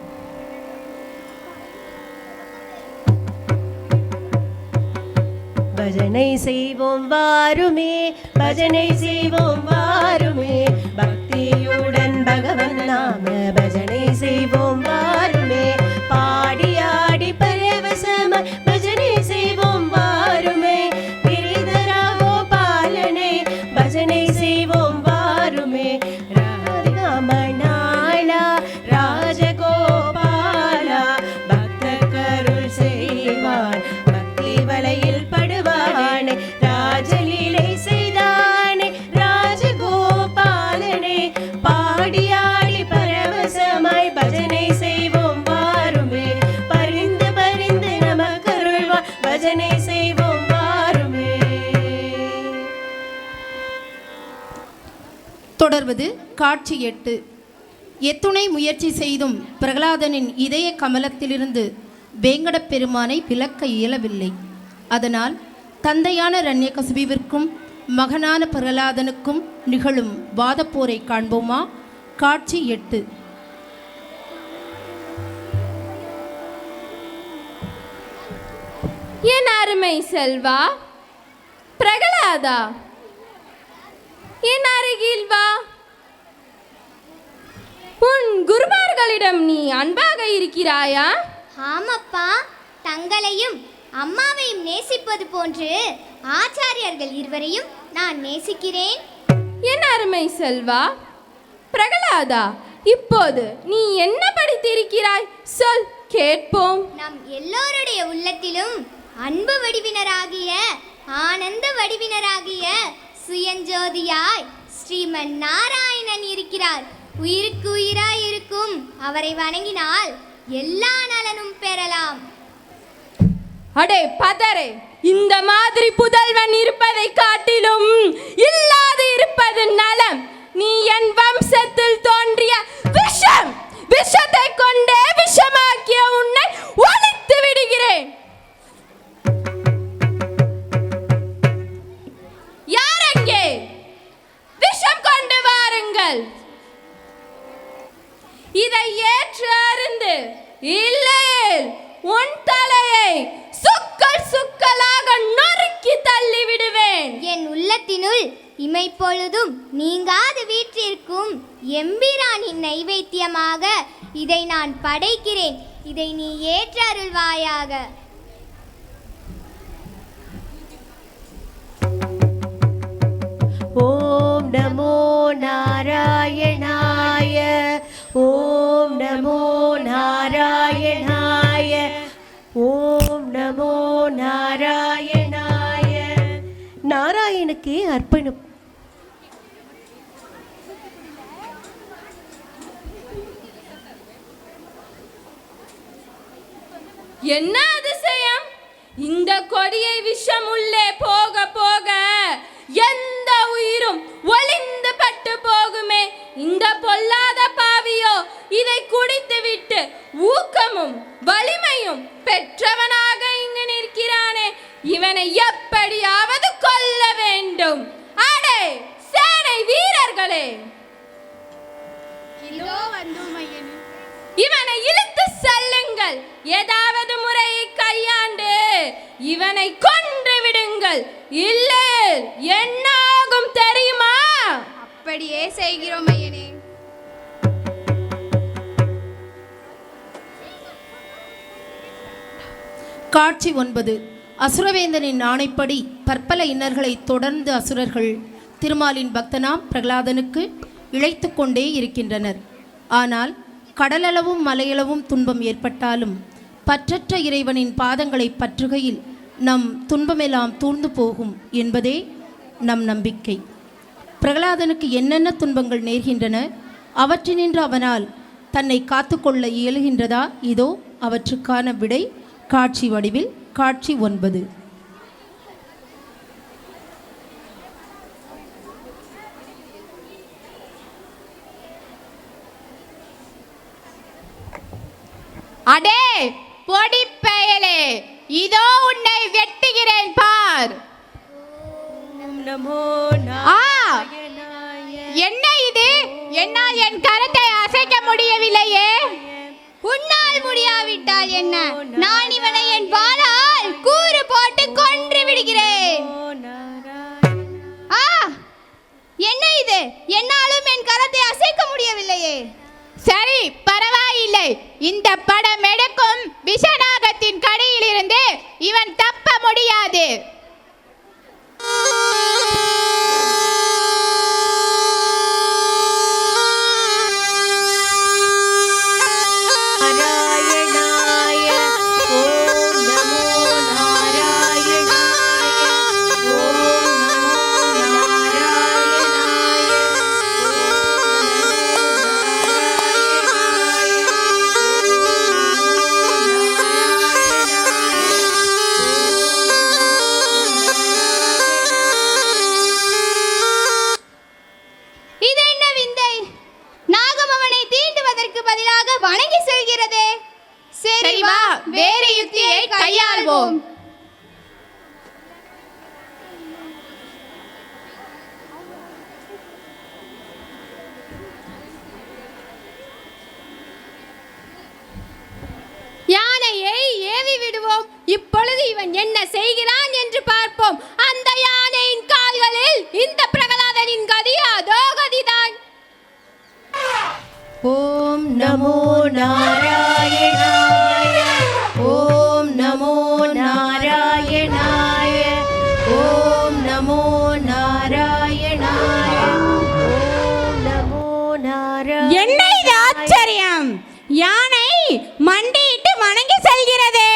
பஜனை செய்வோம் வாருமே, பஜனை செய்வோம் வாருமே. பக்தியுடன் பகவன் நாம பஜனை செய்வோம் வாருமே. பாடி ஆடி பரவசம பஜனை செய்வோம் வாருமே. கிரிதராவோ பாலனை பஜனை செய்வோம் வாருமே. ராமநாளா ராஜகோபாலா பக்த கருள் செய்வான். பக்தி வலையில் படுவானே, ராஜலீலை செய்தானே, தொடர்வது காட்சி 8. எத்துணை முயற்சி செய்தும் பிரகலாதனின் இதய கமலத்திலிருந்து வேங்கடப் பெருமானை விலக்க இயலவில்லை. அதனால் தந்தையான இரண்யகசிபுவிற்கும் மகனான பிரகலாதனுக்கும் நிகழும் வாதப்போரை காண்போமா? காட்சி 8. என் அருமை செல்வா பிரகலாதா, என் அருகில் வா. உன் குருமார்களிடம் நீ அன்பாக இருக்கிறாயா? ஆமப்பா, தங்களையும் அம்மாவையும் நேசிப்பது போன்று ஆச்சாரியர்கள் இருவரையும் நான் நேசிக்கிறேன். என் அருமை செல்வா பிரகலாதா, இப்போது நீ என்ன படித்திருக்கிறாய்? சொல் கேட்போம். நம் எல்லோருடைய உள்ளத்திலும் அன்பு வடிவினராகிய ஆனந்த வடிவினராகிய சுயஞ்சோதியாய் ஸ்ரீமன் நாராயணன் இருக்கிறார். உயிருக்கு உயிராய் இருக்கும் அவரை வணங்கினால் எல்லா நலனும் பெறலாம். அடே பதரே, இந்த மாதிரி புதல்வன் இருப்பதை காட்டிலும் இல்லாது இருப்பது நலம். நீ என் வம்சத்தில் தோன்றிய விஷம், விஷத்தை கொண்டே விஷமாக்கிய உன்னை ஒழித்து விடுகிறேன். யாரெங்கே? விஷம் கொண்டு வாருங்கள். இதை ஏற்று அருந்து, இல்லை உன் தலையை சுக்கல் சுக்கலாக நொறுக்கி தள்ளி விடுவேன். என் உள்ளத்தினுள் இமைப்பொழுதும் நீங்காது வீற்றிருக்கும் எம்பிரானின் நைவேத்தியமாக இதை நான் படைக்கிறேன். இதை நீ ஏற்று அருள்வாயாக. ஓம் நமோ நாராயணாய, ஓம் நமோ நாராயணாய, ஓம் நமோ நாராயணாய. நாராயணுக்கே அர்ப்பணம். என்ன அதிசயம்! இந்த கொடியை விஷம் உள்ளே போக போக எந்த உயிரும் ஒளிந்து பட்டு போகுமே. இந்த பொல்லாத பாவியோ இதை குடித்துவிட்டு ஊக்கமும் வலிமையும் பெற்றவனாக இங்கு நிற்கிறானே. இவனை எப்படியாவது கொல்ல வேண்டும். அடே சேனை வீரர்களே, இவனை இழுத்து செல்லுங்கள். ஏதாவது முறையை கையாண்டு இவனை கொன்று விடுங்கள். இல்லை என்னாகும் தெரியுமா? அப்படியே செய்கிறோம் ஐயனே. காட்சி 9. அசுரவேந்தனின் ஆணைப்படி பற்பல இன்னர்களை தொடர்ந்து அசுரர்கள் திருமாலின் பக்தனாம் பிரகலாதனுக்கு இழைத்து கொண்டே இருக்கின்றனர். ஆனால் கடலளவும் மலையளவும் துன்பம் ஏற்பட்டாலும் பற்றற்ற இறைவனின் பாதங்களை பற்றுகையில் நம் துன்பமெல்லாம் தூர்ந்து போகும் என்பதே நம் நம்பிக்கை. பிரகலாதனுக்கு என்னென்ன துன்பங்கள் நேர்கின்றன? அவற்றினின்று அவனால் தன்னை காத்துக்கொள்ள இயலுகின்றதா? இதோ அவற்றுக்கான விடை காட்சி வடிவில். காட்சி 9. அடே பொடி பயலே, இதோ உன்னை வெட்டுகிறேன் பார். ஓம் நமோ ஆ, நாராயணாய. என்ன இது? என்னால் என் கரத்தை அசைக்க முடியவில்லையே. உன்னால் முடியாவிட்டால் என்ன? நான் இவனை என் வாளால் கூறு போட்டு கொன்று விடுகிறேன். ஆ, என்ன இது? என்னாலும் என் கரத்தை அசைக்க முடியவில்லையே. சரி, பரவாயில்லை. இந்த படம் எடுக்கும் விஷநாகத்தின் கடியிலிருந்து இவன் தப்ப முடியாது. நாராயணாய. ஓம் நமோ நாராயணாய. ஓம் நமோ நாராயணாய. ஓம் நமோ நாராயணாய. யானையை ஏவி விடுவோம். இப்பொழுது இவன் என்ன செய்கிறான் என்று பார்ப்போம். அந்த யானையின் கால்களில் இந்த பிரகலாதனின் கதியா அதோ கதிதான். ஓம் நமோ நாராயணாய. ஓம் நமோ நாராயணாய. ஓம் நமோ நாராயணாய. ஓம் நமோ நாராயணாய. என்ன இது ஆச்சரியம்! யானை மண்டியிட்டு வணங்கி செல்கிறது.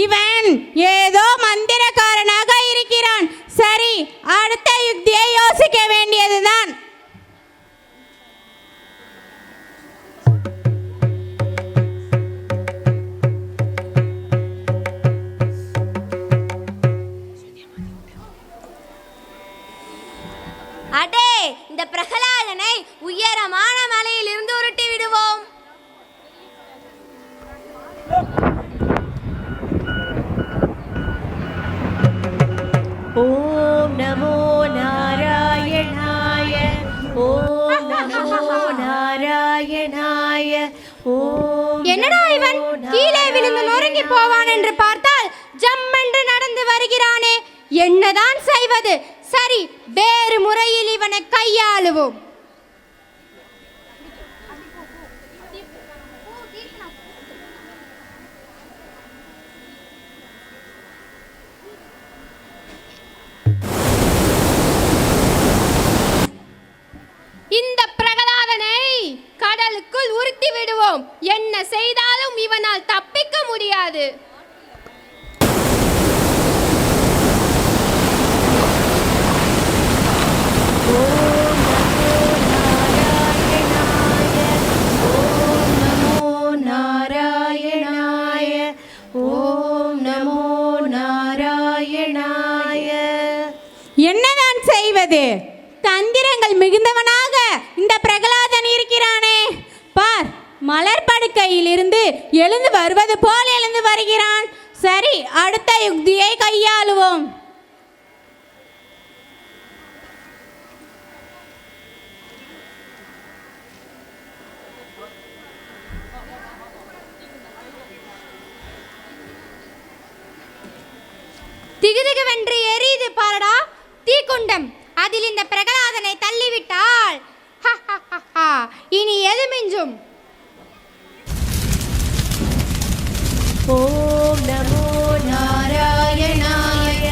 இவன் ஏதோ மந்திரக்காரனாக இருக்கிறான். சரி, அடுத்த யுக்தியை யோசிக்க வேண்டியதுதான். அடே, இந்த பிரகலாதனை உயரமான மலையில் இருந்து உருட்டி விடுவோம். ஓம் நமோ நாராயணாய. ஓம் நமோ நாராயணாய. ஓம் என்னடா இவன் கீழே விழுந்து நொறுங்கி போவான் என்று பார்த்தால் ஜம்மென்று நடந்து வருகிறானே. என்னதான் செய்வது? சரி, வேறு முறையில் இவனை கையாளுவோம். இந்த பிரகலாதனை கடலுக்குள் உருட்டி விடுவோம். என்ன செய்தாலும் இவனால் தப்பிக்க முடியாது. என்னதான் செய்வது? தந்திரங்கள் மிகுந்தவனாக இந்த பிரகலாதன் இருக்கிறானே. பார், மலர் படுக்கையில் இருந்து எழுந்து வருவது போல் எழுந்து வருகிறான். சரி, அடுத்த யுக்தியை கையாளுவோம். திகுதிகுவென்று எரியுது பாரடா தீக்குண்டம். அதில் இந்த பிரகலாதனை தள்ளிவிட்டால் இனி எது மிஞ்சும்? ஓம் நமோ நாராயணாய.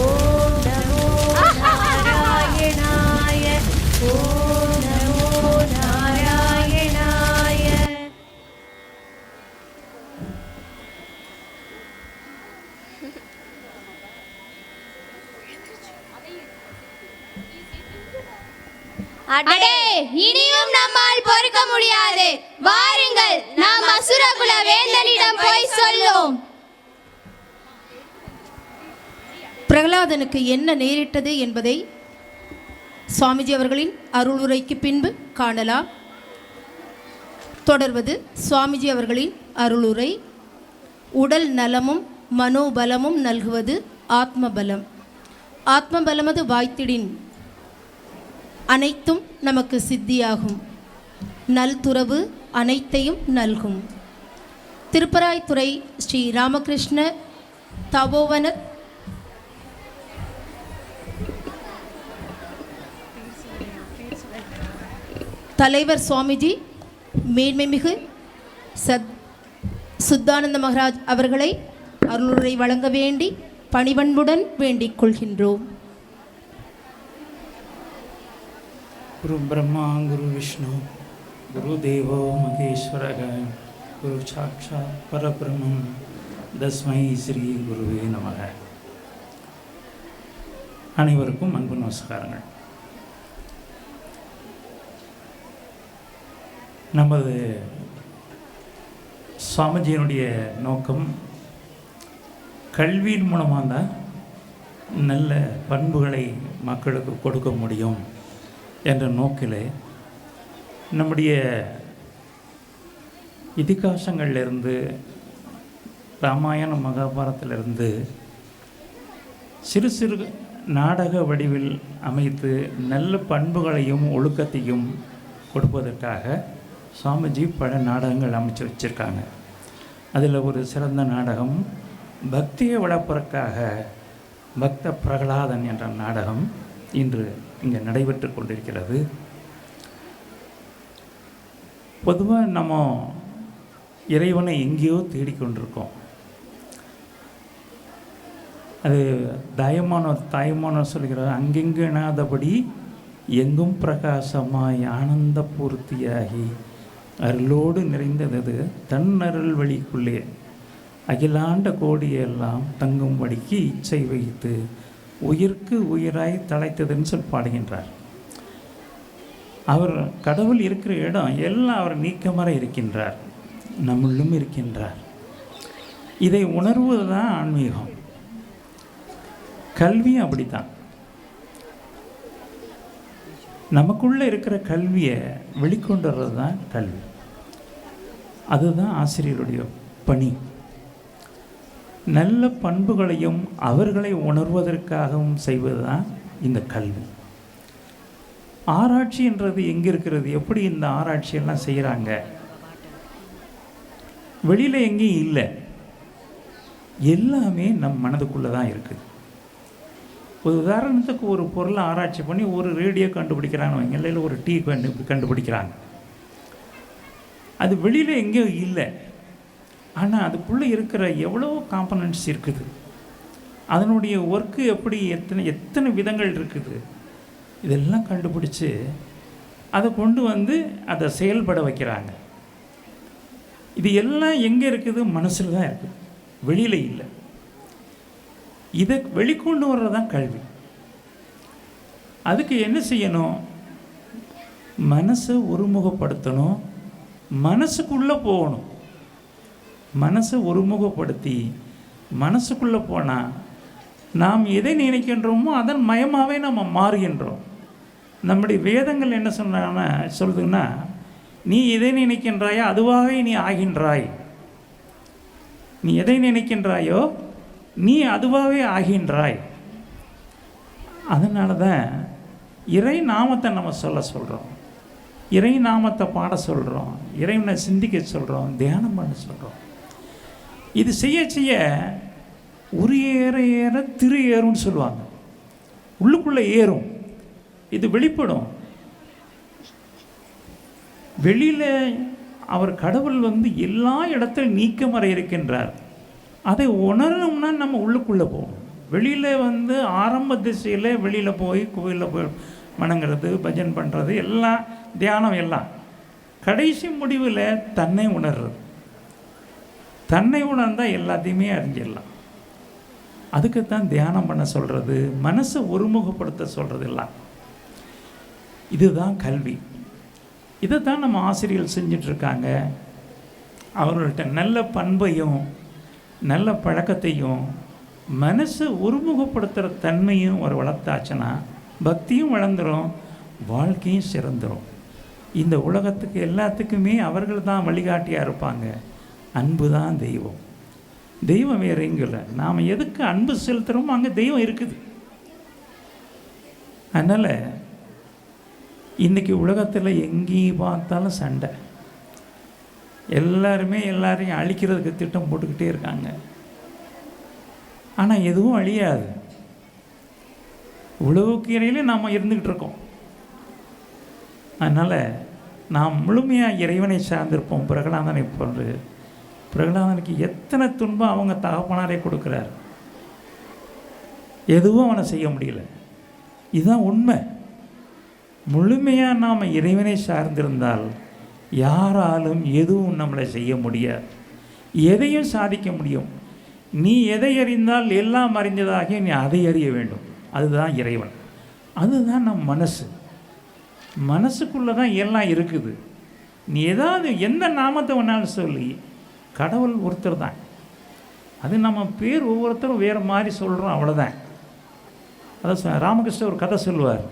ஓம் நமோ நாராயணாய. ஓம் நமோ நாராயணாய. அடே, இனியும் நம்மால் பொறுக்க முடியாது. வாருங்கள், நாம் அசுரகுல வேந்தனிடம் போய் சொல்லும். பிரகலாதனுக்கு என்ன நேரிட்டது என்பதை சுவாமிஜி அவர்களின் அருளுரைக்கு பின்பு காணலாம். தொடர்வது சுவாமிஜி அவர்களின் அருளுரை. உடல் நலமும் மனோபலமும் நல்குவது ஆத்மபலம். ஆத்மபலமது வாய்த்திடின் அனைத்தும் நமக்கு சித்தியாகும். நல்துறவு அனைத்தையும் நல்கும். திருப்பராய்த்துறை ஸ்ரீ ராமகிருஷ்ண தபோவன தலைவர் சுவாமிஜி மேன்மைமிகு சுத்தானந்த மகாராஜ் அவர்களை அருளுரை வழங்க வேண்டி பணிவன்புடன் வேண்டிக் கொள்கின்றோம். गुरु ब्रह्मा गुरु विष्णु गुरुदेवो महेश्वरः गुरु साक्षात् परब्रह्मं तस्मै श्री गुरुवे நமக. அனைவருக்கும் அன்பு நமஸ்காரங்கள். நமது சுவாமிஜியினுடைய நோக்கம் கல்வியின் மூலமாக தான் நல்ல பண்புகளை மக்களுக்கு கொடுக்க முடியும் என்ற நோக்கில் நம்முடைய இதிகாசங்கள்லேருந்து ராமாயண மகாபாரத்திலிருந்து சிறு சிறு நாடக வடிவில் அமைத்து நல்ல பண்புகளையும் ஒழுக்கத்தையும் கொடுப்பதற்காக சுவாமிஜி பல நாடகங்கள் அமைச்சு வச்சுருக்காங்க. அதில் ஒரு சிறந்த நாடகம் பக்தியை வளர்ப்பதற்காக பக்த பிரகலாதன் என்ற நாடகம் இன்று இங்கே நடைபெற்று கொண்டிருக்கிறது. பொதுவாக நம்ம இறைவனை எங்கேயோ தேடிக்கொண்டிருக்கோம். அது தாயமானவர் சொல்கிறார், அங்கெங்கு எனாதபடி எங்கும் பிரகாசமாய் ஆனந்த பூர்த்தியாகி அருளோடு நிறைந்தது தன் அருள் வழிக்குள்ளே அகிலாண்ட கோடியெல்லாம் தங்கும்படிக்கு இச்சை வைத்து உயிர்க்கு உயிராய் தழைத்ததுன்னு சொல்லி பாடுகின்றார். அவர் கடவுள் இருக்கிற இடம் எல்லாம் அவர் நீக்கமற இருக்கின்றார், நம்மளும் இருக்கின்றார். இதை உணர்வது தான் ஆன்மீகம். கல்வியும் அப்படித்தான். நமக்குள்ளே இருக்கிற கல்வியை வெளிக்கொண்டு வர்றது தான் கல்வி. அதுதான் ஆசிரியருடைய பணி. நல்ல பண்புகளையும் அவர்களை உணர்வதற்காகவும் செய்வது தான் இந்த கல்வி. ஆராய்ச்சி என்றது எங்கே இருக்கிறது? எப்படி இந்த ஆராய்ச்சியெல்லாம் செய்கிறாங்க? வெளியில் எங்கேயும் இல்லை, எல்லாமே நம் மனதுக்குள்ளே தான் இருக்குது. ஒரு உதாரணத்துக்கு ஒரு பொருளை ஆராய்ச்சி பண்ணி ஒரு ரேடியோ கண்டுபிடிக்கிறான்னு வைங்க, இல்லை ஒரு டீ கண்டுபிடிக்கிறாங்க. அது வெளியில் எங்கேயோ இல்லை, ஆனால் அதுக்குள்ளே இருக்கிற எவ்வளோ காம்பனன்ட்ஸ் இருக்குது, அதனுடைய ஒர்க்கு எப்படி எத்தனை விதங்கள் இருக்குது, இதெல்லாம் கண்டுபிடிச்சி அதை கொண்டு வந்து அதை செயல்பட வைக்கிறாங்க. இது எல்லாம் எங்கே இருக்குது? மனசில் தான் இருக்குது, வெளியில் இல்லை. இதை வெளிக்கொண்டு வர்றது தான் கல்வி. அதுக்கு என்ன செய்யணும்? மனசை ஒருமுகப்படுத்தணும், மனசுக்குள்ளே போகணும். மனசை ஒருமுகப்படுத்தி மனசுக்குள்ளே போனால் நாம் எதை நினைக்கின்றோமோ அதன் மயமாகவே நம்ம மாறுகின்றோம். நம்முடைய வேதங்கள் என்ன சொல்லுதுன்னா, நீ எதை நினைக்கின்றாயோ அதுவாகவே நீ ஆகின்றாய். நீ எதை நினைக்கின்றாயோ நீ அதுவாகவே ஆகின்றாய். அதனால தான் இறை நாமத்தை நம்ம சொல்கிறோம், இறை நாமத்தை பாட சொல்கிறோம், இறைவனை சிந்திக்க சொல்கிறோம், தியானம் பண்ண சொல்கிறோம். இது செய்ய செய்ய உரு ஏற ஏற திரு ஏறும்னு சொல்லுவாங்க. உள்ளுக்குள்ளே ஏறும், இது வெளிப்படும். வெளியில் அவர் கடவுள் எல்லா இடத்திலும் நீக்கமற இருக்கின்றார். அதை உணரணும்னா நம்ம உள்ளுக்குள்ளே போகணும். வெளியில் ஆரம்ப திசையில் வெளியில் போய் கோயிலில் போய் வணங்குறது, பஜன் பண்ணுறது, எல்லாம் தியானம் எல்லாம். கடைசி முடிவில் தன்னை உணர்றது. தன்னை உணர்ந்தால் எல்லாத்தையுமே அறிஞ்சிடலாம். அதுக்குத்தான் தியானம் பண்ண சொல்கிறது, மனசை ஒருமுகப்படுத்த சொல்கிறது எல்லாம். இதுதான் கல்வி. இதை தான் நம்ம ஆசிரியர்கள் செஞ்சிட்ருக்காங்க. அவர்கள்ட்ட நல்ல பண்பையும் நல்ல பழக்கத்தையும் மனசை ஒருமுகப்படுத்துகிற தன்மையும் ஒரு வளர்த்தாச்சுன்னா பக்தியும் வளர்ந்துடும், வாழ்க்கையும் சிறந்துடும். இந்த உலகத்துக்கு எல்லாத்துக்குமே அவர்கள் தான் வழிகாட்டியாக இருப்பாங்க. அன்பு தான் தெய்வம். தெய்வம் வேறு எங்கே இல்லை. நாம் எதுக்கு அன்பு செலுத்துகிறோமோ அங்கே தெய்வம் இருக்குது. அதனால் இன்றைக்கி உலகத்தில் எங்கேயும் பார்த்தாலும் சண்டை. எல்லாருமே எல்லாரையும் அழிக்கிறதுக்கு திட்டம் போட்டுக்கிட்டே இருக்காங்க. ஆனால் எதுவும் அழியாது. உழவுக்கு இடையிலே நாம் இருந்துக்கிட்டு இருக்கோம். அதனால் நாம் முழுமையாக இறைவனை சார்ந்திருப்போம். பிரகலாதனை போன்று பிரகலாதனுக்கு எத்தனை துன்பம் அவங்க தகப்பனாரே கொடுக்குறார், எதுவும் அவனை செய்ய முடியல. இதுதான் உண்மை. முழுமையாக நாம் இறைவனை சார்ந்திருந்தால் யாராலும் எதுவும் நம்மளை செய்ய முடியாது, எதையும் சாதிக்க முடியும். நீ எதை அறிந்தால் எல்லாம் அறிந்ததாகிய நீ அதை அறிய வேண்டும். அதுதான் இறைவன். அதுதான் நம் மனசு. மனசுக்குள்ளே தான் எல்லாம் இருக்குது. நீ ஏதாவது எந்த நாமத்தை வேணாலும் சொல்லி, கடவுள் ஒருத்தர் தான். அது நம்ம பேர் ஒவ்வொருத்தரும் வேறு மாதிரி சொல்கிறோம், அவ்வளோதான். அதான் ராமகிருஷ்ணர் ஒரு கதை சொல்லுவார்.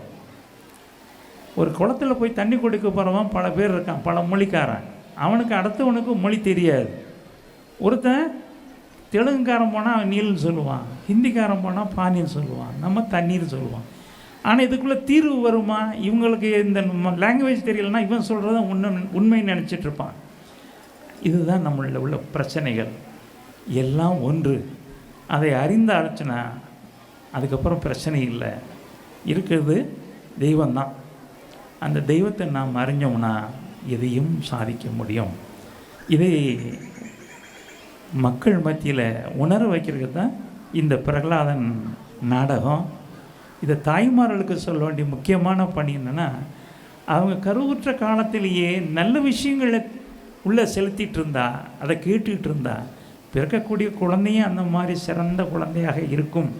ஒரு குளத்தில் போய் தண்ணி குடிக்க போகிறவன் பல பேர் இருக்கான், பல மொழிக்காரன். அவனுக்கு அடுத்தவனுக்கு மொழி தெரியாது. ஒருத்தன் தெலுங்குக்காரன் போனால் அவன் நீல்னு சொல்லுவான், ஹிந்திக்காரன் போனால் பானின்னு சொல்லுவான், நம்ம தண்ணீர் சொல்லுவான். ஆனால் இதுக்குள்ளே தீர்வு வருமா? இவங்களுக்கு இந்த லாங்குவேஜ் தெரியலன்னா இவன் சொல்கிறத உண்மைன்னு நினச்சிட்ருப்பான். இதுதான் நம்மளில் உள்ள பிரச்சனைகள். எல்லாம் ஒன்று. அதை அறிந்தாச்சுன்னா அதுக்கப்புறம் பிரச்சனை இல்லை. இருக்கிறது தெய்வம்தான். அந்த தெய்வத்தை நாம் அறிஞ்சோம்னா எதையும் சாதிக்க முடியும். இதை மக்கள் மத்தியில் உணர வைக்கிறது தான் இந்த பிரகலாதன் நாடகம். இதை தாய்மார்களுக்கு சொல்ல வேண்டிய முக்கியமான பணி என்னென்னா, அவங்க கருவுற்ற காலத்திலேயே நல்ல விஷயங்களை உள்ளே செலுத்திட்டு இருந்தா, அதை கேட்டுக்கிட்டு இருந்தா, பிறக்கக்கூடிய குழந்தையும் அந்த மாதிரி சிறந்த குழந்தையாக இருக்கும்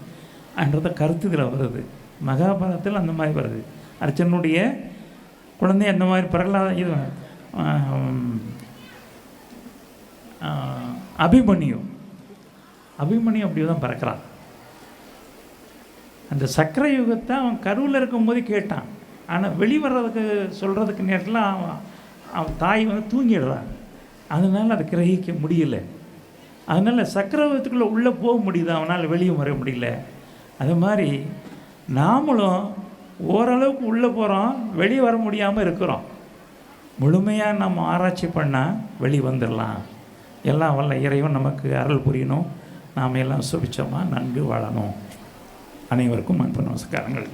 என்றத கருத்து இதில் வருது. மகாபாரதத்தில் அந்த மாதிரி வருது. அர்ஜுனுடைய குழந்தை அந்த மாதிரி பிரகலாத இது அபிமன்யு அப்படி தான் பிறக்கிறான். அந்த சக்கர யுகத்தை அவன் கருவில் இருக்கும்போது கேட்டான். ஆனால் வெளிவர்றதுக்கு சொல்கிறதுக்கு நேரத்தில் அவன் தாய் தூங்கிடுறான். அதனால் அதை கிரகிக்க முடியல. அதனால் சக்கரவத்துக்குள்ளே உள்ளே போக முடியுது, அவனால் வெளியே வர முடியல. அது மாதிரி நாமளும் ஓரளவுக்கு உள்ளே போகிறோம், வெளியே வர முடியாமல் இருக்கிறோம். முழுமையாக நம்ம ஆராய்ச்சி பண்ணால் வெளியே வந்துடலாம். எல்லாம் வல்ல இறைவன் நமக்கு அருள் புரியணும். நாம் எல்லாம் சுபிச்சமாக நன்கு வாழணும். அனைவருக்கும் அன்பு நமஸ்காரங்கள்.